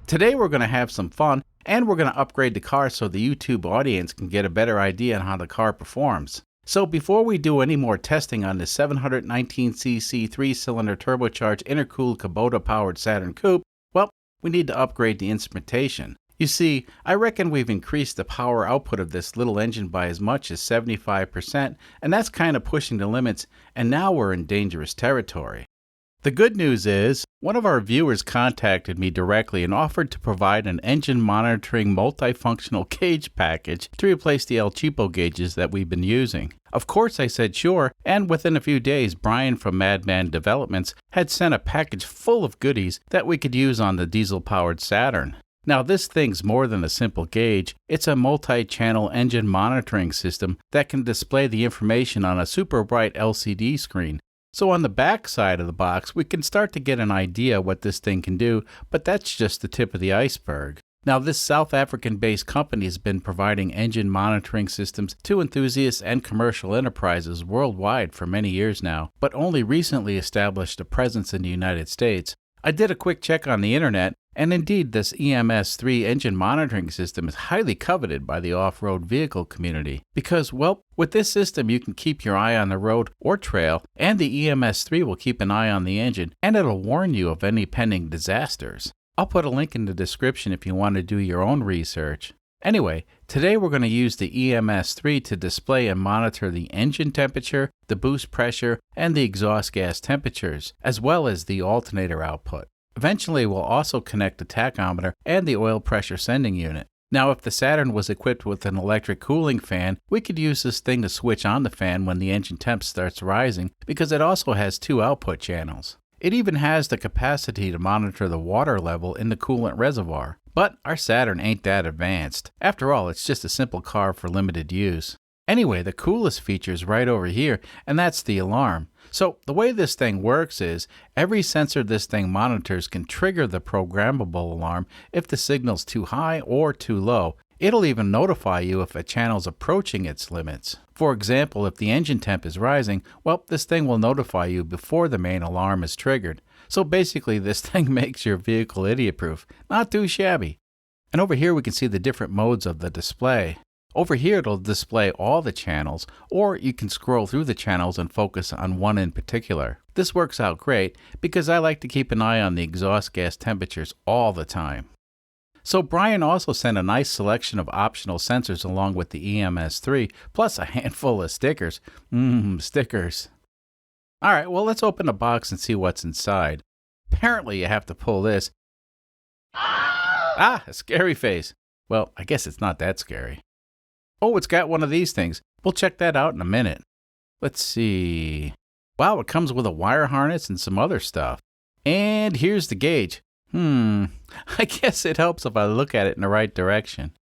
Today we're going to have some fun and we're going to upgrade the car so the YouTube audience can get a better idea on how the car performs. So before we do any more testing on this 719cc 3-cylinder turbocharged intercooled Kubota powered Saturn coupe, well, we need to upgrade the instrumentation. You see, I reckon we've increased the power output of this little engine by as much as 75%, and that's kind of pushing the limits, and now we're in dangerous territory. The good news is, one of our viewers contacted me directly and offered to provide an engine monitoring multifunctional gauge package to replace the El Cheapo gauges that we've been using. Of course I said sure, and within a few days Brian from MADMAN Developments had sent a package full of goodies that we could use on the diesel-powered Saturn. Now this thing's more than a simple gauge, it's a multi-channel engine monitoring system that can display the information on a super bright LCD screen. So on the back side of the box we can start to get an idea what this thing can do, but that's just the tip of the iceberg. Now this South African-based company has been providing engine monitoring systems to enthusiasts and commercial enterprises worldwide for many years now, but only recently established a presence in the United States. I did a quick check on the internet, and indeed this EMS3 engine monitoring system is highly coveted by the off-road vehicle community. Because, well, with this system you can keep your eye on the road or trail, and the EMS3 will keep an eye on the engine, and it'll warn you of any pending disasters. I'll put a link in the description if you want to do your own research. Anyway, today we're going to use the EMS3 to display and monitor the engine temperature, the boost pressure, and the exhaust gas temperatures, as well as the alternator output. Eventually, we'll also connect the tachometer and the oil pressure sending unit. Now, if the Saturn was equipped with an electric cooling fan, we could use this thing to switch on the fan when the engine temp starts rising, because it also has 2 output channels. It even has the capacity to monitor the water level in the coolant reservoir. But our Saturn ain't that advanced. After all, it's just a simple car for limited use. Anyway, the coolest feature is right over here, and that's the alarm. So the way this thing works is, every sensor this thing monitors can trigger the programmable alarm if the signal's too high or too low. It'll even notify you if a channel's approaching its limits. For example, if the engine temp is rising, well, this thing will notify you before the main alarm is triggered. So basically, this thing makes your vehicle idiot-proof. Not too shabby. And over here we can see the different modes of the display. Over here it'll display all the channels, or you can scroll through the channels and focus on one in particular. This works out great because I like to keep an eye on the exhaust gas temperatures all the time. So Brian also sent a nice selection of optional sensors along with the EMS3, plus a handful of stickers. Stickers. Alright, well let's open the box and see what's inside. Apparently you have to pull this. A scary face. Well, I guess it's not that scary. Oh, it's got one of these things. We'll check that out in a minute. Let's see. Wow, it comes with a wire harness and some other stuff. And here's the gauge. I guess it helps if I look at it in the right direction.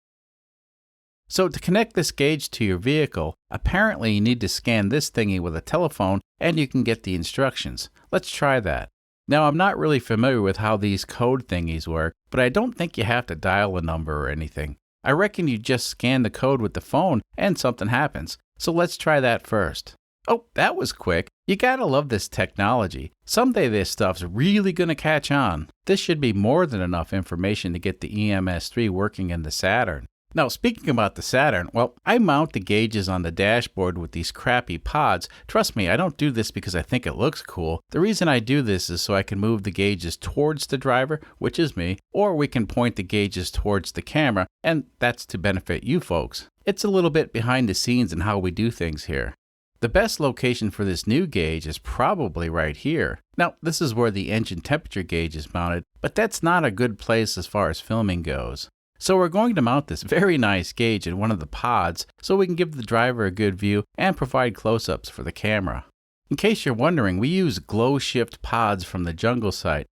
So to connect this gauge to your vehicle, apparently you need to scan this thingy with a telephone and you can get the instructions. Let's try that. Now I'm not really familiar with how these code thingies work, but I don't think you have to dial a number or anything. I reckon you just scan the code with the phone and something happens. So let's try that first. Oh, that was quick. You gotta love this technology. Someday this stuff's really gonna catch on. This should be more than enough information to get the EMS3 working in the Saturn. Now, speaking about the Saturn, well, I mount the gauges on the dashboard with these crappy pods. Trust me, I don't do this because I think it looks cool. The reason I do this is so I can move the gauges towards the driver, which is me, or we can point the gauges towards the camera, and that's to benefit you folks. It's a little bit behind the scenes in how we do things here. The best location for this new gauge is probably right here. Now, this is where the engine temperature gauge is mounted, but that's not a good place as far as filming goes. So we're going to mount this very nice gauge in one of the pods so we can give the driver a good view and provide close-ups for the camera. In case you're wondering, we use glow shift pods from the jungle site.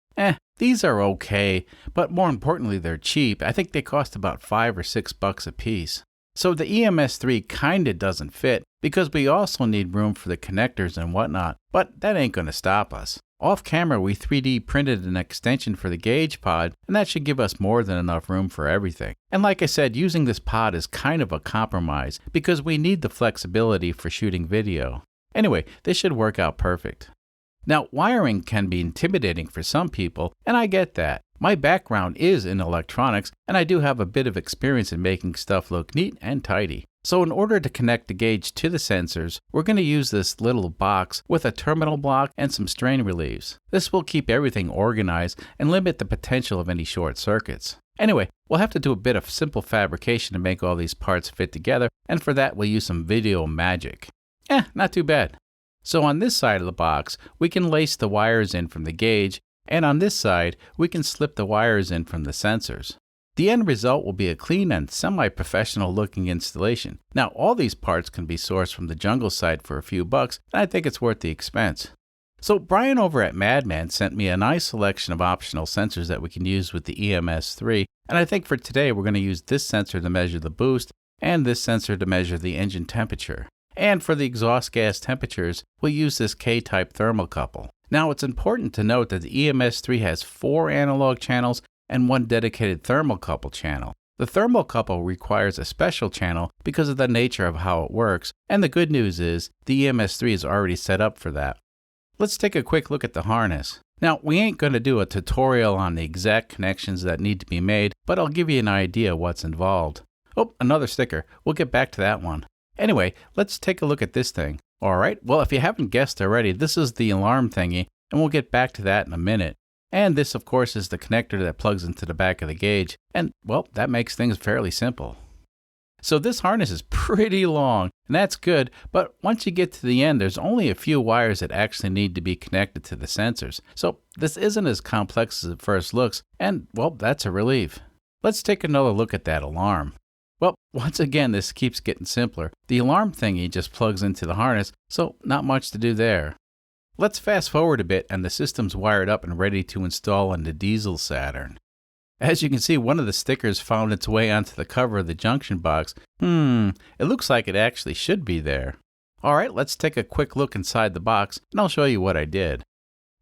These are okay, but more importantly they're cheap. I think they cost about $5 or $6 a piece. So the EMS3 kinda doesn't fit because we also need room for the connectors and whatnot, but that ain't gonna stop us. Off camera, we 3D printed an extension for the gauge pod, and that should give us more than enough room for everything. And like I said, using this pod is kind of a compromise because we need the flexibility for shooting video. Anyway, this should work out perfect. Now, wiring can be intimidating for some people, and I get that. My background is in electronics, and I do have a bit of experience in making stuff look neat and tidy. So in order to connect the gauge to the sensors, we're going to use this little box with a terminal block and some strain reliefs. This will keep everything organized and limit the potential of any short circuits. Anyway, we'll have to do a bit of simple fabrication to make all these parts fit together, and for that we'll use some video magic. Not too bad. So on this side of the box, we can lace the wires in from the gauge, and on this side, we can slip the wires in from the sensors. The end result will be a clean and semi-professional looking installation. Now, all these parts can be sourced from the jungle site for a few bucks, and I think it's worth the expense. So Brian over at MADMAN sent me a nice selection of optional sensors that we can use with the EMS3, and I think for today we're going to use this sensor to measure the boost, and this sensor to measure the engine temperature. And for the exhaust gas temperatures, we'll use this K-type thermocouple. Now, it's important to note that the EMS3 has 4 analog channels and 1 dedicated thermocouple channel. The thermocouple requires a special channel because of the nature of how it works, and the good news is the EMS3 is already set up for that. Let's take a quick look at the harness. Now, we ain't going to do a tutorial on the exact connections that need to be made, but I'll give you an idea what's involved. Oh, another sticker. We'll get back to that one. Anyway, let's take a look at this thing. Alright, well, if you haven't guessed already, this is the alarm thingy, and we'll get back to that in a minute. And this, of course, is the connector that plugs into the back of the gauge, and, well, that makes things fairly simple. So this harness is pretty long, and that's good, but once you get to the end, there's only a few wires that actually need to be connected to the sensors. So this isn't as complex as it first looks, and, well, that's a relief. Let's take another look at that alarm. Well, once again, this keeps getting simpler. The alarm thingy just plugs into the harness, so not much to do there. Let's fast forward a bit, and the system's wired up and ready to install in the diesel Saturn. As you can see, one of the stickers found its way onto the cover of the junction box. It looks like it actually should be there. Alright, let's take a quick look inside the box, and I'll show you what I did.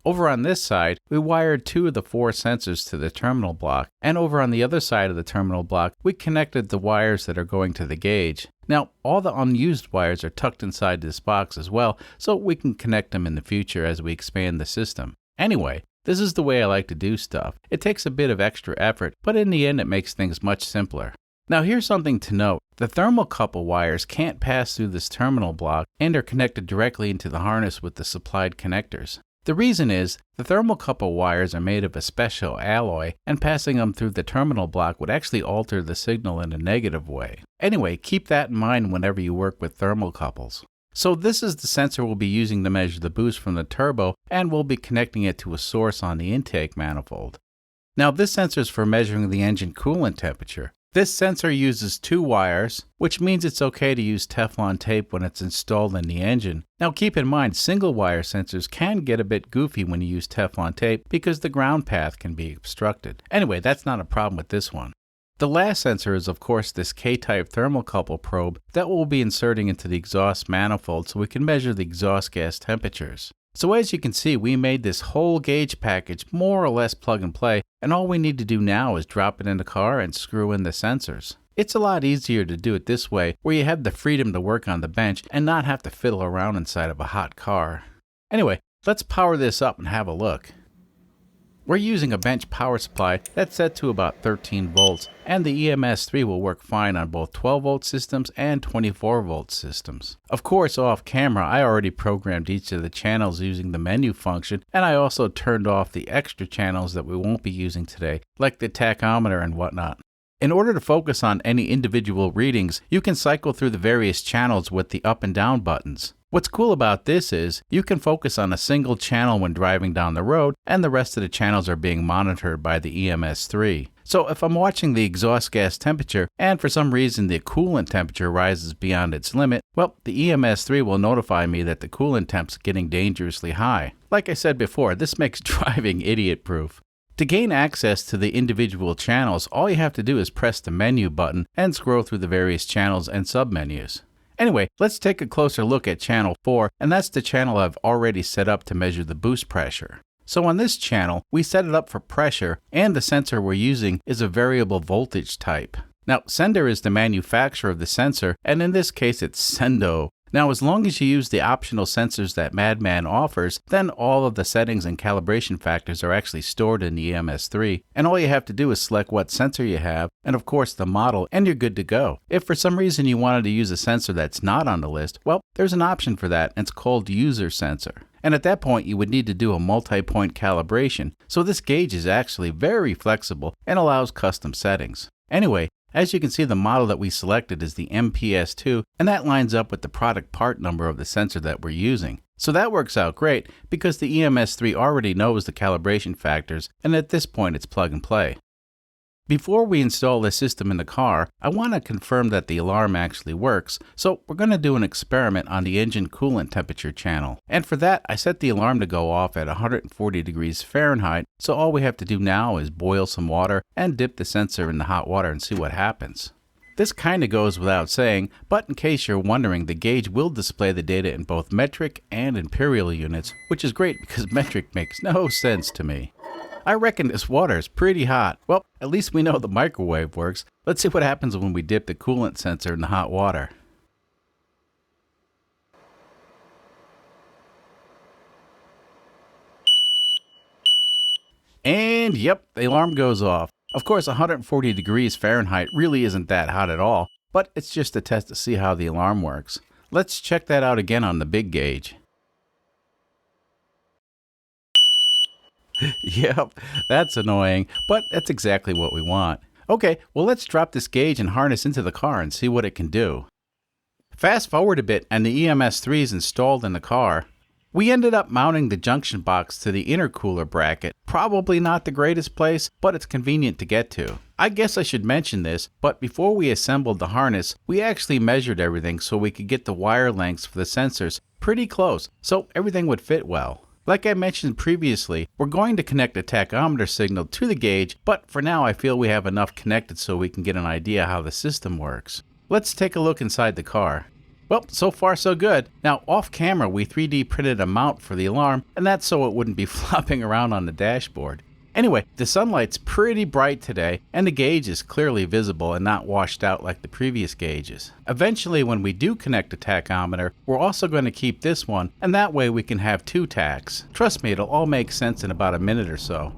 Over on this side, we wired 2 of the 4 sensors to the terminal block, and over on the other side of the terminal block, we connected the wires that are going to the gauge. Now, all the unused wires are tucked inside this box as well, so we can connect them in the future as we expand the system. Anyway, this is the way I like to do stuff. It takes a bit of extra effort, but in the end it makes things much simpler. Now here's something to note. The thermocouple wires can't pass through this terminal block and are connected directly into the harness with the supplied connectors. The reason is, the thermocouple wires are made of a special alloy, and passing them through the terminal block would actually alter the signal in a negative way. Anyway, keep that in mind whenever you work with thermocouples. So this is the sensor we'll be using to measure the boost from the turbo, and we'll be connecting it to a source on the intake manifold. Now this sensor is for measuring the engine coolant temperature. This sensor uses 2 wires, which means it's okay to use Teflon tape when it's installed in the engine. Now keep in mind, single wire sensors can get a bit goofy when you use Teflon tape because the ground path can be obstructed. Anyway, that's not a problem with this one. The last sensor is of course this K-type thermocouple probe that we'll be inserting into the exhaust manifold so we can measure the exhaust gas temperatures. So as you can see, we made this whole gauge package more or less plug and play, and all we need to do now is drop it in the car and screw in the sensors. It's a lot easier to do it this way, where you have the freedom to work on the bench and not have to fiddle around inside of a hot car. Anyway, let's power this up and have a look. We're using a bench power supply that's set to about 13 volts, and the EMS3 will work fine on both 12 volt systems and 24 volt systems. Of course, off camera, I already programmed each of the channels using the menu function, and I also turned off the extra channels that we won't be using today, like the tachometer and whatnot. In order to focus on any individual readings, you can cycle through the various channels with the up and down buttons. What's cool about this is, you can focus on a single channel when driving down the road, and the rest of the channels are being monitored by the EMS3. So if I'm watching the exhaust gas temperature, and for some reason the coolant temperature rises beyond its limit, well, the EMS3 will notify me that the coolant temp's getting dangerously high. Like I said before, this makes driving idiot-proof. To gain access to the individual channels, all you have to do is press the menu button and scroll through the various channels and submenus. Anyway, let's take a closer look at channel 4, and that's the channel I've already set up to measure the boost pressure. So on this channel, we set it up for pressure, and the sensor we're using is a variable voltage type. Now, Sender is the manufacturer of the sensor, and in this case it's Sendo. Now, as long as you use the optional sensors that MADMAN offers, then all of the settings and calibration factors are actually stored in the EMS3, and all you have to do is select what sensor you have, and of course the model, and you're good to go. If for some reason you wanted to use a sensor that's not on the list, well, there's an option for that, and it's called User Sensor. And at that point, you would need to do a multi-point calibration, so this gauge is actually very flexible and allows custom settings. Anyway, as you can see, the model that we selected is the MPS2, and that lines up with the product part number of the sensor that we're using. So that works out great because the EMS3 already knows the calibration factors, and at this point it's plug and play. Before we install the system in the car, I want to confirm that the alarm actually works, so we're going to do an experiment on the engine coolant temperature channel. And for that, I set the alarm to go off at 140 degrees Fahrenheit, so all we have to do now is boil some water and dip the sensor in the hot water and see what happens. This kind of goes without saying, but in case you're wondering, the gauge will display the data in both metric and imperial units, which is great because metric makes no sense to me. I reckon this water is pretty hot. Well, at least we know the microwave works. Let's see what happens when we dip the coolant sensor in the hot water. And yep, the alarm goes off. Of course, 140 degrees Fahrenheit really isn't that hot at all, but it's just a test to see how the alarm works. Let's check that out again on the big gauge. Yep, that's annoying, but that's exactly what we want. Okay, well let's drop this gauge and harness into the car and see what it can do. Fast forward a bit and the EMS3 is installed in the car. We ended up mounting the junction box to the intercooler bracket. Probably not the greatest place, but it's convenient to get to. I guess I should mention this, but before we assembled the harness, we actually measured everything so we could get the wire lengths for the sensors pretty close, so everything would fit well. Like I mentioned previously, we're going to connect a tachometer signal to the gauge, but for now I feel we have enough connected so we can get an idea how the system works. Let's take a look inside the car. Well, so far so good. Now, off camera we 3D printed a mount for the alarm, and that's so it wouldn't be flopping around on the dashboard. Anyway, the sunlight's pretty bright today, and the gauge is clearly visible and not washed out like the previous gauges. Eventually, when we do connect a tachometer, we're also going to keep this one, and that way we can have two tachs. Trust me, it'll all make sense in about a minute or so.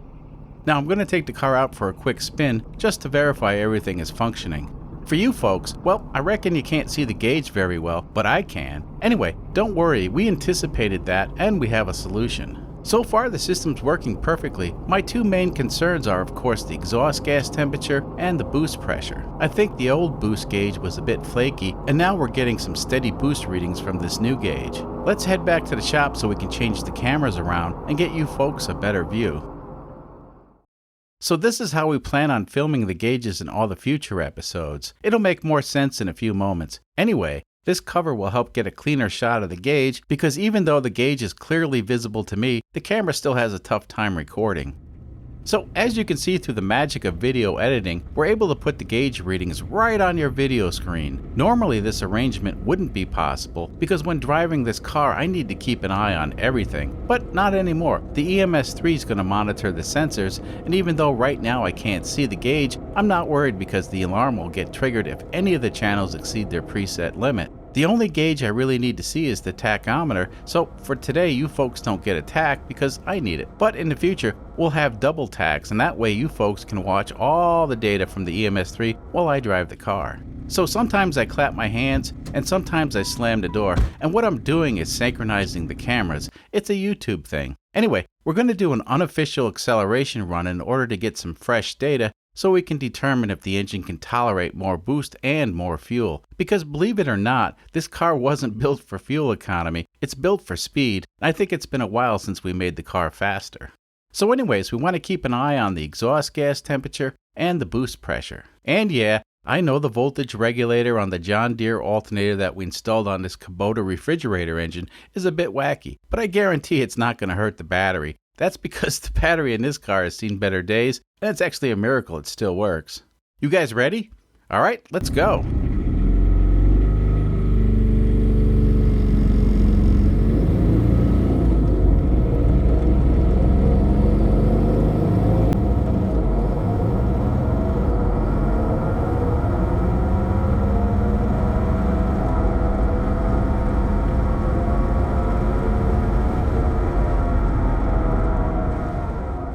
Now I'm going to take the car out for a quick spin, just to verify everything is functioning. For you folks, well, I reckon you can't see the gauge very well, but I can. Anyway, don't worry, we anticipated that, and we have a solution. So far, the system's working perfectly. My two main concerns are, of course, the exhaust gas temperature and the boost pressure. I think the old boost gauge was a bit flaky, and now we're getting some steady boost readings from this new gauge. Let's head back to the shop so we can change the cameras around and get you folks a better view. So this is how we plan on filming the gauges in all the future episodes. It'll make more sense in a few moments. Anyway, this cover will help get a cleaner shot of the gauge because even though the gauge is clearly visible to me, the camera still has a tough time recording. So as you can see through the magic of video editing, we're able to put the gauge readings right on your video screen. Normally this arrangement wouldn't be possible because when driving this car I need to keep an eye on everything, but not anymore. The EMS3 is going to monitor the sensors, and even though right now I can't see the gauge, I'm not worried because the alarm will get triggered if any of the channels exceed their preset limit. The only gauge I really need to see is the tachometer, so for today you folks don't get a tach because I need it. But in the future, we'll have double tachs, and that way you folks can watch all the data from the EMS3 while I drive the car. So sometimes I clap my hands, and sometimes I slam the door, and what I'm doing is synchronizing the cameras. It's a YouTube thing. Anyway, we're going to do an unofficial acceleration run in order to get some fresh data, so we can determine if the engine can tolerate more boost and more fuel. Because believe it or not, this car wasn't built for fuel economy, it's built for speed, and I think it's been a while since we made the car faster. So anyways, we want to keep an eye on the exhaust gas temperature and the boost pressure. And yeah, I know the voltage regulator on the John Deere alternator that we installed on this Kubota refrigerator engine is a bit wacky, but I guarantee it's not going to hurt the battery. That's because the battery in this car has seen better days, and it's actually a miracle it still works. You guys ready? All right, let's go.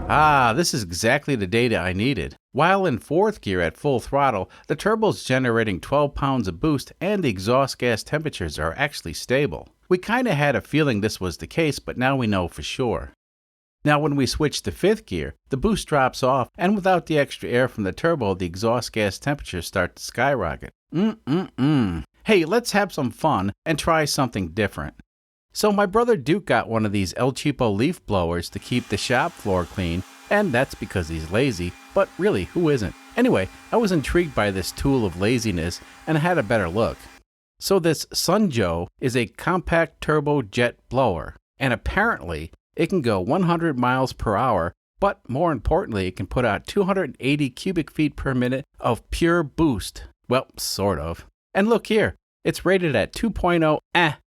Ah, this is exactly the data I needed. While in 4th gear at full throttle, the turbo's generating 12 pounds of boost and the exhaust gas temperatures are actually stable. We kinda had a feeling this was the case, but now we know for sure. Now when we switch to 5th gear, the boost drops off, and without the extra air from the turbo, the exhaust gas temperatures start to skyrocket. Hey, let's have some fun and try something different. So my brother Duke got one of these El Cheapo leaf blowers to keep the shop floor clean, and that's because he's lazy, but really, who isn't? Anyway, I was intrigued by this tool of laziness and had a better look. So this Sunjo is a compact turbo jet blower, and apparently it can go 100 miles per hour, but more importantly, it can put out 280 cubic feet per minute of pure boost. Well, sort of. And look here, it's rated at 2.0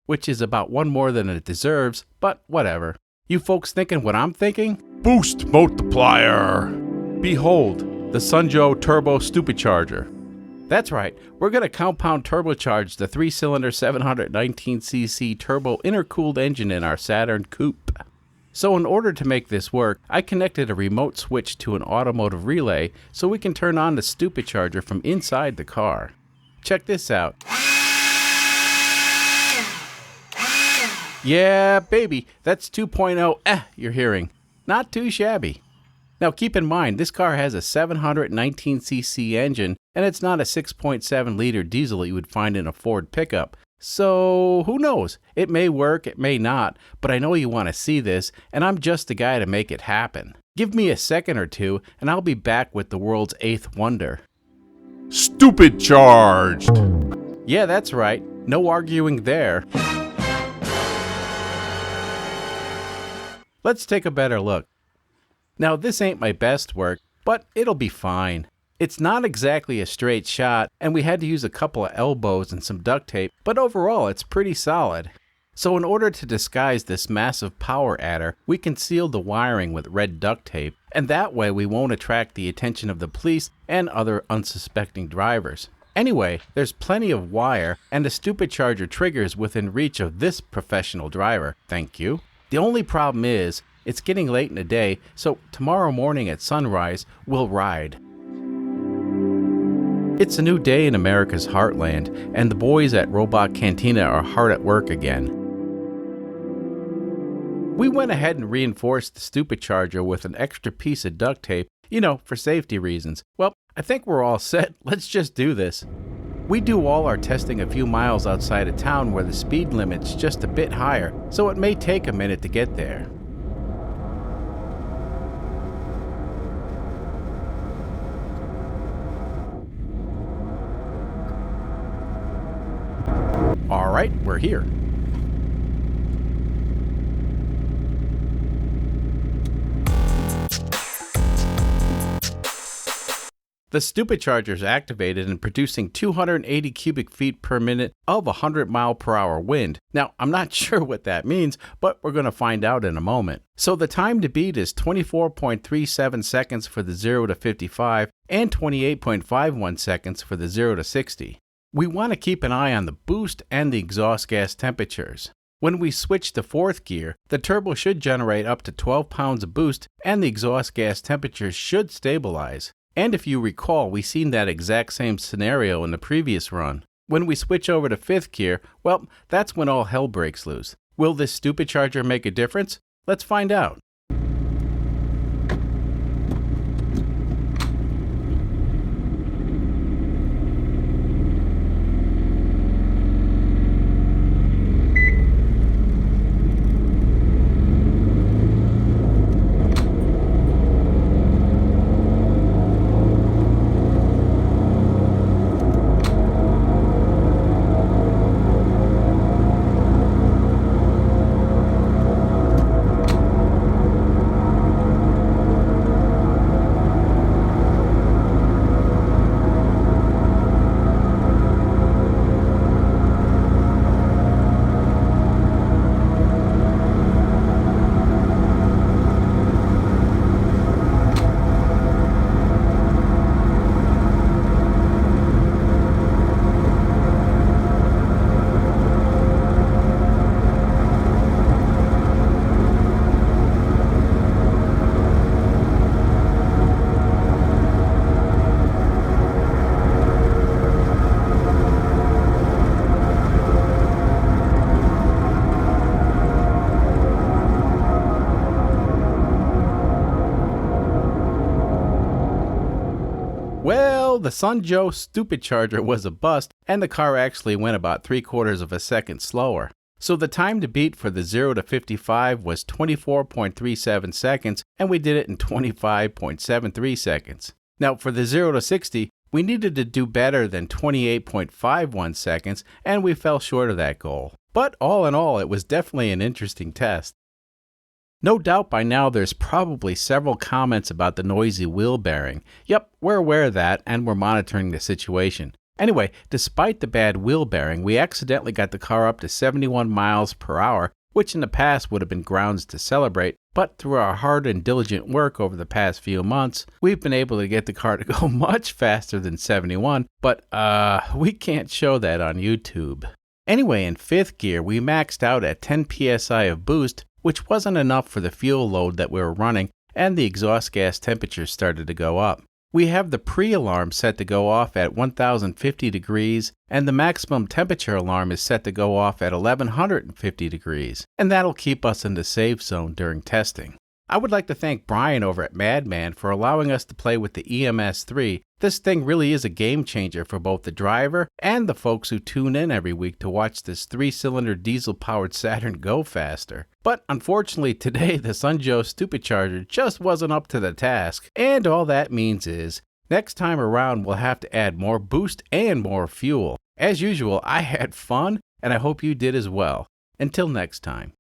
which is about one more than it deserves, but whatever. You folks thinking what I'm thinking? Boost multiplier! Behold, the Sunjo Turbo Stupidcharger. That's right, we're going to compound turbocharge the 3-cylinder 719cc turbo intercooled engine in our Saturn coupe. So in order to make this work, I connected a remote switch to an automotive relay so we can turn on the Stupidcharger from inside the car. Check this out. Yeah, baby, that's 2.0 you're hearing. Not too shabby. Now keep in mind, this car has a 719cc engine, and it's not a 6.7 liter diesel you would find in a Ford pickup. So who knows? It may work, it may not, but I know you want to see this, and I'm just the guy to make it happen. Give me a second or two, and I'll be back with the world's 8th wonder. Stupidcharged! Yeah, that's right. No arguing there. Let's take a better look. Now, this ain't my best work, but it'll be fine. It's not exactly a straight shot, and we had to use a couple of elbows and some duct tape, but overall it's pretty solid. So in order to disguise this massive power adder, we concealed the wiring with red duct tape, and that way we won't attract the attention of the police and other unsuspecting drivers. Anyway, there's plenty of wire, and the Stupidcharger triggers within reach of this professional driver. Thank you. The only problem is, it's getting late in the day, so tomorrow morning at sunrise, we'll ride. It's a new day in America's heartland, and the boys at Robot Cantina are hard at work again. We went ahead and reinforced the Stupidcharger with an extra piece of duct tape, for safety reasons. Well, I think we're all set. Let's just do this. We do all our testing a few miles outside of town where the speed limit's just a bit higher, so it may take a minute to get there. Alright, we're here. The Stupidcharger's activated and producing 280 cubic feet per minute of 100 mile per hour wind. Now, I'm not sure what that means, but we're going to find out in a moment. So the time to beat is 24.37 seconds for the 0 to 55 and 28.51 seconds for the 0 to 60. We want to keep an eye on the boost and the exhaust gas temperatures. When we switch to 4th gear, the turbo should generate up to 12 pounds of boost and the exhaust gas temperatures should stabilize. And if you recall, we seen that exact same scenario in the previous run. When we switch over to 5th gear, well, that's when all hell breaks loose. Will this Stupidcharger make a difference? Let's find out. the Sunjoe turbocharger was a bust, and the car actually went about 3/4 of a second slower. So the time to beat for the 0 to 55 was 24.37 seconds, and we did it in 25.73 seconds. Now for the 0 to 60, we needed to do better than 28.51 seconds, and we fell short of that goal. But all in all, it was definitely an interesting test. No doubt by now there's probably several comments about the noisy wheel bearing. Yep, we're aware of that, and we're monitoring the situation. Anyway, despite the bad wheel bearing, we accidentally got the car up to 71 miles per hour, which in the past would have been grounds to celebrate, but through our hard and diligent work over the past few months, we've been able to get the car to go much faster than 71, but we can't show that on YouTube. Anyway, in 5th gear, we maxed out at 10 psi of boost, which wasn't enough for the fuel load that we were running, and the exhaust gas temperature started to go up. We have the pre-alarm set to go off at 1050 degrees, and the maximum temperature alarm is set to go off at 1150 degrees, and that'll keep us in the safe zone during testing. I would like to thank Brian over at MADMAN for allowing us to play with the EMS3. This thing really is a game changer for both the driver and the folks who tune in every week to watch this 3-cylinder diesel-powered Saturn go faster. But unfortunately today the Sunjoe turbocharger just wasn't up to the task, and all that means is, next time around we'll have to add more boost and more fuel. As usual, I had fun, and I hope you did as well. Until next time.